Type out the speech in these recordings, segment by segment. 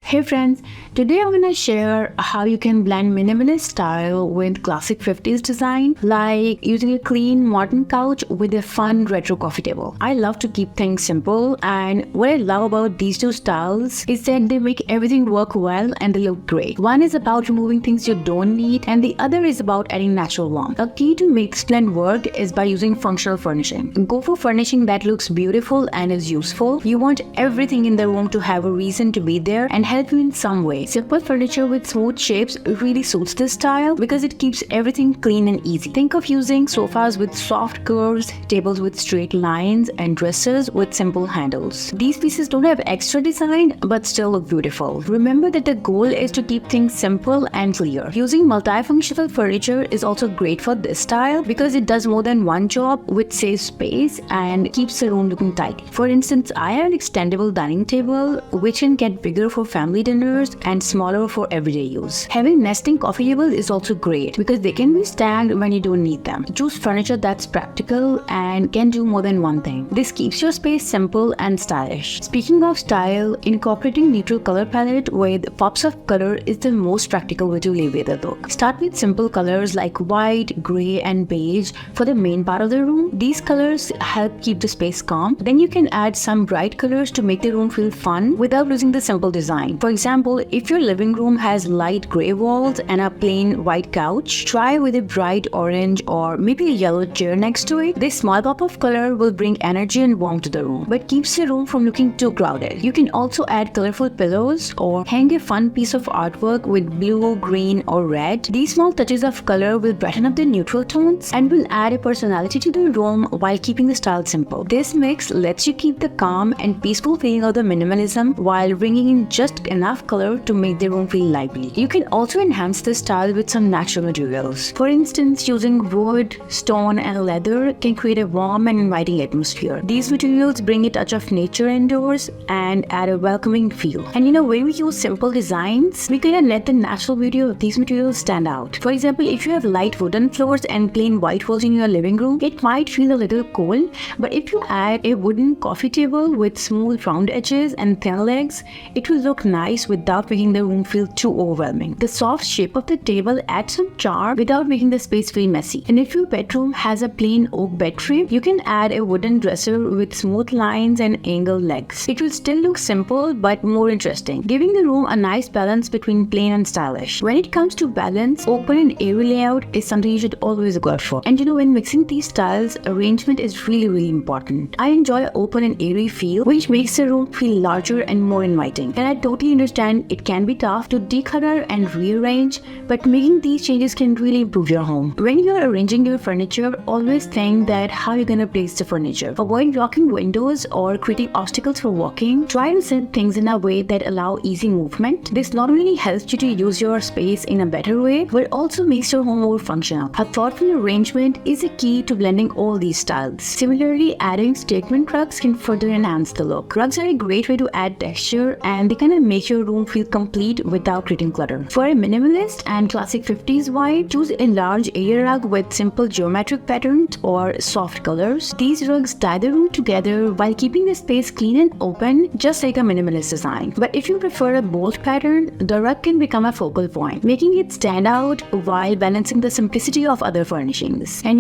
Hey friends, today I'm gonna share how you can blend minimalist style with classic 50s design, like using a clean modern couch with a fun retro coffee table. I love to keep things simple, and what I love about these two styles is that they make everything work well and they look great. One is about removing things you don't need, and the other is about adding natural warmth. A key to make this blend work is by using functional furnishing. Go for furnishing that looks beautiful and is useful. You want everything in the room to have a reason to be there and help you in some way. Simple furniture with smooth shapes really suits this style because it keeps everything clean and easy. Think of using sofas with soft curves, tables with straight lines, and dressers with simple handles. These pieces don't have extra design but still look beautiful. Remember that the goal is to keep things simple and clear. Using multifunctional furniture is also great for this style because it does more than one job, which saves space and keeps the room looking tidy. For instance, I have an extendable dining table which can get bigger for family dinners and smaller for everyday use. Having nesting coffee tables is also great because they can be stacked when you don't need them. Choose furniture that's practical and can do more than one thing. This keeps your space simple and stylish. Speaking of style, incorporating neutral color palette with pops of color is the most practical way to elevate the look. Start with simple colors like white, grey, and beige for the main part of the room. These colors help keep the space calm. Then you can add some bright colors to make the room feel fun without losing the simple design. For example, if your living room has light grey walls and a plain white couch, try with a bright orange or maybe a yellow chair next to it. This small pop of color will bring energy and warmth to the room, but keeps the room from looking too crowded. You can also add colorful pillows or hang a fun piece of artwork with blue, green, or red. These small touches of color will brighten up the neutral tones and will add a personality to the room while keeping the style simple. This mix lets you keep the calm and peaceful feeling of the minimalism while bringing in just enough color to make the room feel lively. You can also enhance the style with some natural materials. For instance, using wood, stone, and leather can create a warm and inviting atmosphere. These materials bring a touch of nature indoors and add a welcoming feel. And when we use simple designs, we can let the natural beauty of these materials stand out. For example, if you have light wooden floors and plain white walls in your living room, it might feel a little cold, but if you add a wooden coffee table with smooth round edges and thin legs, it will look nice without making the room feel too overwhelming. The soft shape of the table adds some charm without making the space feel messy. And if your bedroom has a plain oak bed frame, you can add a wooden dresser with smooth lines and angled legs. It will still look simple but more interesting, giving the room a nice balance between plain and stylish. When it comes to balance, open and airy layout is something you should always go for. And when mixing these styles, arrangement is really important. I enjoy open and airy feel, which makes the room feel larger and more inviting. And I totally understand it can be tough to declutter and rearrange, but making these changes can really improve your home. When you're arranging your furniture, always think that how you're gonna place the furniture. Avoid blocking windows or creating obstacles for walking. Try to set things in a way that allow easy movement. This not only helps you to use your space in a better way, but also makes your home more functional. A thoughtful arrangement is a key to blending all these styles. Similarly, adding statement rugs can further enhance the look. Rugs are a great way to add texture, and they kind of make your room feel complete without creating clutter. For a minimalist and classic 50s vibe, choose a large area rug with simple geometric patterns or soft colors. These rugs tie the room together while keeping the space clean and open, just like a minimalist design. But if you prefer a bold pattern, the rug can become a focal point, making it stand out while balancing the simplicity of other furnishings. And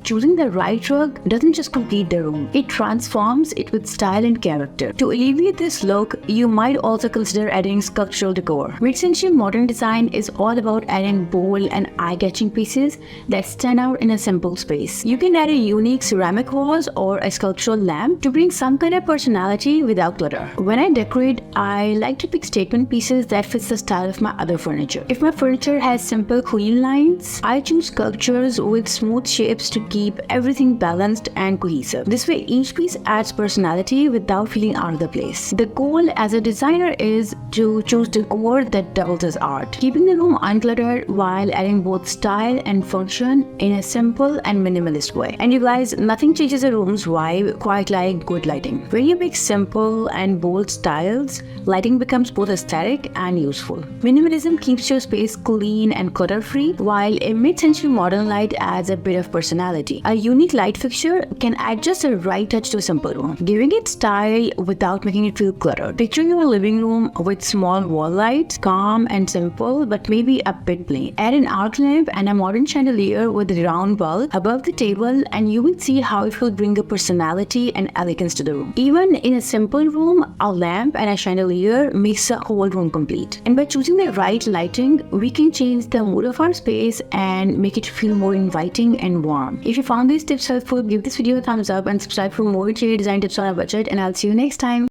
choosing the right rug doesn't just complete the room, it transforms it with style and character. To alleviate this look, you might also consider adding sculptural decor. Mid-century modern design is all about adding bold and eye-catching pieces that stand out in a simple space. You can add a unique ceramic vase or a sculptural lamp to bring some kind of personality without clutter. When I decorate, I like to pick statement pieces that fits the style of my other furniture. If my furniture has simple, clean lines, I choose sculptures with smooth shapes to keep everything balanced and cohesive. This way, each piece adds personality without feeling out of the place. The goal as a designer is to choose decor that doubles as art, keeping the room uncluttered while adding both style and function in a simple and minimalist way. And you guys, nothing changes a room's vibe quite like good lighting. When you mix simple and bold styles, lighting becomes both aesthetic and useful. Minimalism keeps your space clean and clutter-free, while a mid-century modern light adds a bit of personality. A unique light fixture can add just the right touch to a simple room, giving it style without making it feel cluttered. Picture your living room room with small wall lights, calm and simple, but maybe a bit plain. Add an arc lamp and a modern chandelier with a round bulb above the table, and you will see how it will bring a personality and elegance to the room. Even in a simple room, a lamp and a chandelier makes the whole room complete. And by choosing the right lighting, we can change the mood of our space and make it feel more inviting and warm. If you found these tips helpful, give this video a thumbs up and subscribe for more interior design tips on a budget, and I'll see you next time.